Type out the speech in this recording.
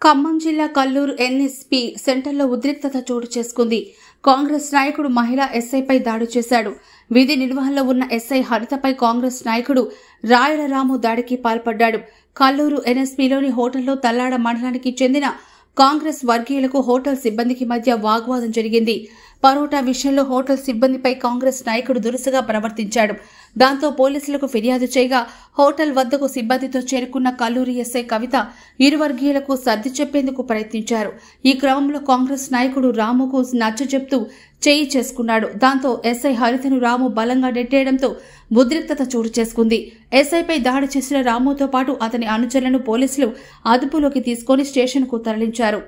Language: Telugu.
ఖమ్మం జిల్లా కల్లూరు ఎన్ఎస్పీ సెంటర్లో ఉద్రిక్తత చోటు చేసుకుంది. కాంగ్రెస్ నాయకుడు మహిళా ఎస్ఐపై దాడి చేశాడు. విధి నిర్వహణలో ఉన్న ఎస్ఐ హరితపై కాంగ్రెస్ నాయకుడు రాయల రాము దాడికి పాల్పడ్డాడు. కల్లూరు ఎన్ఎస్పీలోని హోటల్లో తల్లాడ మండలానికి చెందిన కాంగ్రెస్ వర్గీయులకు హోటల్ సిబ్బందికి మధ్య వాగ్వాదం జరిగింది. పరోటా విషయంలో హోటల్ సిబ్బందిపై కాంగ్రెస్ నాయకుడు దురుసుగా ప్రవర్తించాడు. దాంతో పోలీసులకు ఫిర్యాదు చేయగా హోటల్ వద్దకు సిబ్బందితో చేరుకున్న కల్లూరి ఎస్ఐ కవిత ఇరు వర్గీయులకు సర్ది చెప్పేందుకు ప్రయత్నించారు. ఈ క్రమంలో కాంగ్రెస్ నాయకుడు రాముకు నచ్చజెప్తూ చేయి చేసుకున్నాడు. దాంతో ఎస్ఐ హరితను రాము బలంగా నెట్టేయడంతో ఉద్రిక్తత చోటు చేసుకుంది. ఎస్ఐపై దాడి చేసిన రాముతో పాటు అతని అనుచరులను పోలీసులు అదుపులోకి తీసుకుని స్టేషన్కు తరలించారు.